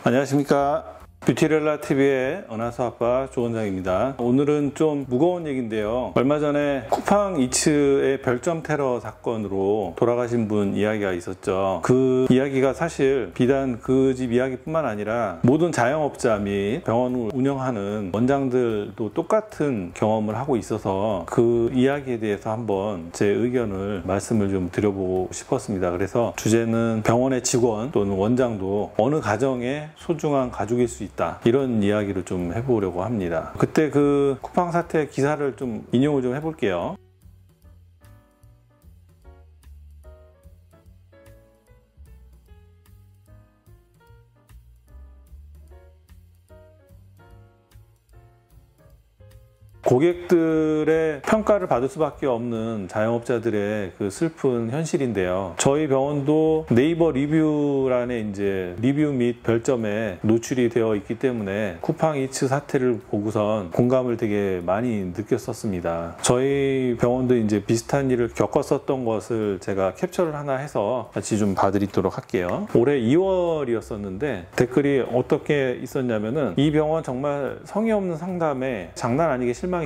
안녕하십니까. 뷰티렐라TV의 은하수 아빠 조원장입니다. 오늘은 좀 무거운 얘기인데요. 얼마 전에 쿠팡 이츠의 별점 테러 사건으로 돌아가신 분 이야기가 있었죠. 그 이야기가 사실 비단 그 집 이야기뿐만 아니라 모든 자영업자 및 병원을 운영하는 원장들도 똑같은 경험을 하고 있어서 그 이야기에 대해서 한번 제 의견을 말씀을 좀 드려보고 싶었습니다. 그래서 주제는 병원의 직원 또는 원장도 어느 가정의 소중한 가족일 수 있다, 이런 이야기를 좀 해보려고 합니다. 그때 그 쿠팡 사태 기사를 좀 인용을 좀 해볼게요. 고객들의 평가를 받을 수밖에 없는 자영업자들의 그 슬픈 현실인데요. 저희 병원도 네이버 리뷰란에 이제 리뷰 및 별점에 노출이 되어 있기 때문에 쿠팡 이츠 사태를 보고선 공감을 되게 많이 느꼈었습니다. 저희 병원도 이제 비슷한 일을 겪었었던 것을 제가 캡처를 하나 해서 같이 좀 봐드리도록 할게요. 올해 2월이었었는데 댓글이 어떻게 있었냐면은, 이 병원 정말 성의 없는 상담에 장난 아니게 실망입니다.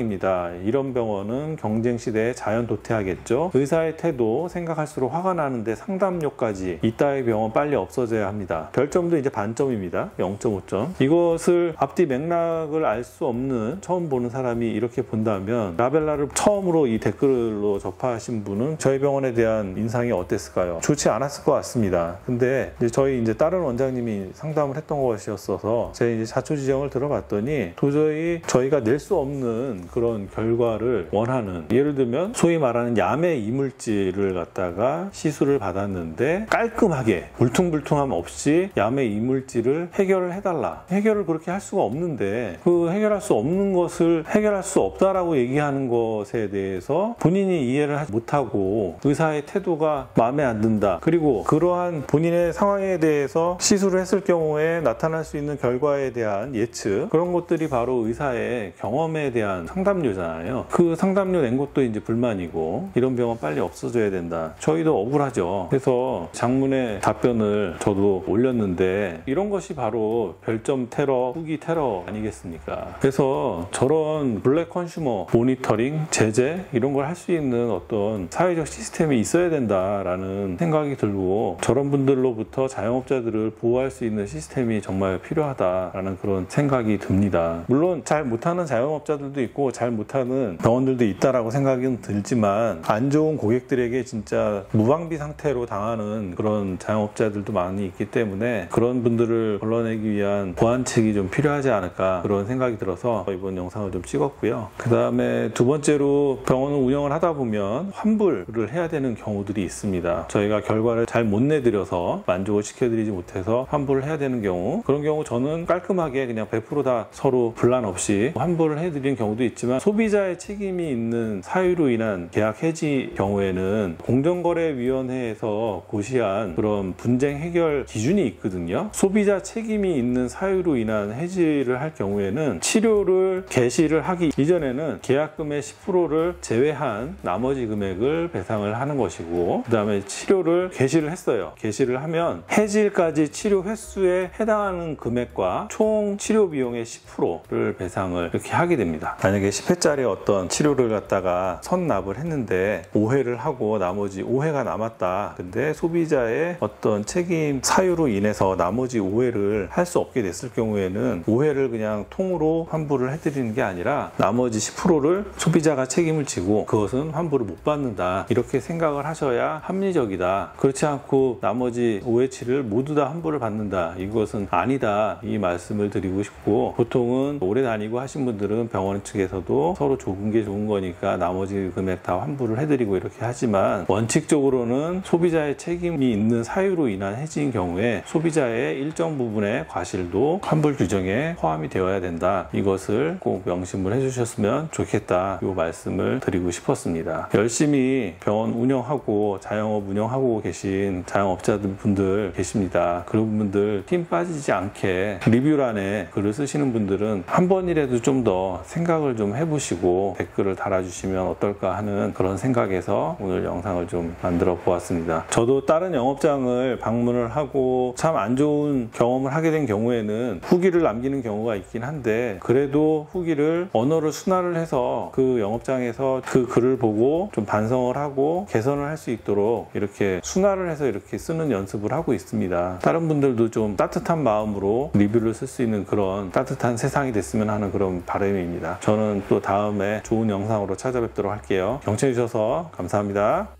이런 병원은 경쟁 시대에 자연 도태하겠죠. 의사의 태도 생각할수록 화가 나는데 상담료까지. 이따위 병원 빨리 없어져야 합니다. 별점도 이제 반점입니다. 0.5점. 이것을 앞뒤 맥락을 알 수 없는 처음 보는 사람이 이렇게 본다면, 라벨라를 처음으로 이 댓글로 접하신 분은 저희 병원에 대한 인상이 어땠을까요? 좋지 않았을 것 같습니다. 근데 이제 저희 이제 다른 원장님이 상담을 했던 것이었어서 제 이제 자초지정을 들어봤더니 도저히 저희가 낼 수 없는 그런 결과를 원하는, 예를 들면 소위 말하는 야매 이물질을 갖다가 시술을 받았는데 깔끔하게 울퉁불퉁함 없이 야매 이물질을 해결을 해달라. 해결을 그렇게 할 수가 없는데, 그 해결할 수 없는 것을 해결할 수 없다라고 얘기하는 것에 대해서 본인이 이해를 못하고 의사의 태도가 마음에 안 든다. 그리고 그러한 본인의 상황에 대해서 시술을 했을 경우에 나타날 수 있는 결과에 대한 예측, 그런 것들이 바로 의사의 경험에 대한 상담료잖아요. 그 상담료 낸 것도 이제 불만이고, 이런 병원 빨리 없어져야 된다. 저희도 억울하죠. 그래서 장문의 답변을 저도 올렸는데, 이런 것이 바로 별점 테러, 후기 테러 아니겠습니까? 그래서 저런 블랙 컨슈머 모니터링, 제재, 이런 걸 할 수 있는 어떤 사회적 시스템이 있어야 된다라는 생각이 들고, 저런 분들로부터 자영업자들을 보호할 수 있는 시스템이 정말 필요하다라는 그런 생각이 듭니다. 물론 잘 못하는 자영업자들도 있고 잘 못하는 병원들도 있다라고 생각은 들지만, 안 좋은 고객들에게 진짜 무방비 상태로 당하는 그런 자영업자들도 많이 있기 때문에 그런 분들을 걸러내기 위한 보완책이 좀 필요하지 않을까, 그런 생각이 들어서 이번 영상을 좀 찍었고요. 그 다음에 두 번째로, 병원을 운영을 하다 보면 환불을 해야 되는 경우들이 있습니다. 저희가 결과를 잘 못 내드려서 만족을 시켜드리지 못해서 환불을 해야 되는 경우, 그런 경우 저는 깔끔하게 그냥 100% 다 서로 분란 없이 환불을 해드리는 경우도 있지만, 소비자의 책임이 있는 사유로 인한 계약 해지 경우에는 공정거래위원회에서 고시한 그런 분쟁 해결 기준이 있거든요. 소비자 책임이 있는 사유로 인한 해지를 할 경우에는 치료를 개시를 하기 이전에는 계약금의 10%를 제외한 나머지 금액을 배상을 하는 것이고, 그 다음에 치료를 개시를 했어요. 개시를 하면 해지일까지 치료 횟수에 해당하는 금액과 총 치료 비용의 10%를 배상을 이렇게 하게 됩니다. 만약에 10회짜리 어떤 치료를 갖다가 선납을 했는데 5회를 하고 나머지 5회가 남았다. 근데 소비자의 어떤 책임 사유로 인해서 나머지 5회를 할 수 없게 됐을 경우에는 5회를 그냥 통으로 환불을 해드리는 게 아니라 나머지 10%를 소비자가 책임을 지고 그것은 환불을 못 받는다. 이렇게 생각을 하셔야 합리적이다. 그렇지 않고 나머지 5회치를 모두 다 환불을 받는다. 이것은 아니다. 이 말씀을 드리고 싶고, 보통은 오래 다니고 하신 분들은 병원 측에서도 서로 좋은 게 좋은 거니까 나머지 금액 다 환불을 해드리고 이렇게 하지만, 원칙적으로는 소비자의 책임이 있는 사유로 인한 해지인 경우에 소비자의 일정 부분의 과실도 환불 규정에 포함이 되어야 된다. 이것을 꼭 명심을 해주셨으면 좋겠다. 이 말씀을 드리고 싶었습니다. 열심히 병원 운영하고 자영업 운영하고 계신 자영업자들 분들 계십니다. 그런 분들 힘 빠지지 않게 리뷰란에 글을 쓰시는 분들은 한 번이라도 좀 더 생각을 생각을 좀 해보시고 댓글을 달아주시면 어떨까 하는 그런 생각에서 오늘 영상을 좀 만들어 보았습니다. 저도 다른 영업장을 방문을 하고 참 안 좋은 경험을 하게 된 경우에는 후기를 남기는 경우가 있긴 한데, 그래도 후기를 언어를 순화를 해서 그 영업장에서 그 글을 보고 좀 반성을 하고 개선을 할 수 있도록 이렇게 순화를 해서 이렇게 쓰는 연습을 하고 있습니다. 다른 분들도 좀 따뜻한 마음으로 리뷰를 쓸 수 있는 그런 따뜻한 세상이 됐으면 하는 그런 바람입니다. 저는 또 다음에 좋은 영상으로 찾아뵙도록 할게요. 경청해 주셔서 감사합니다.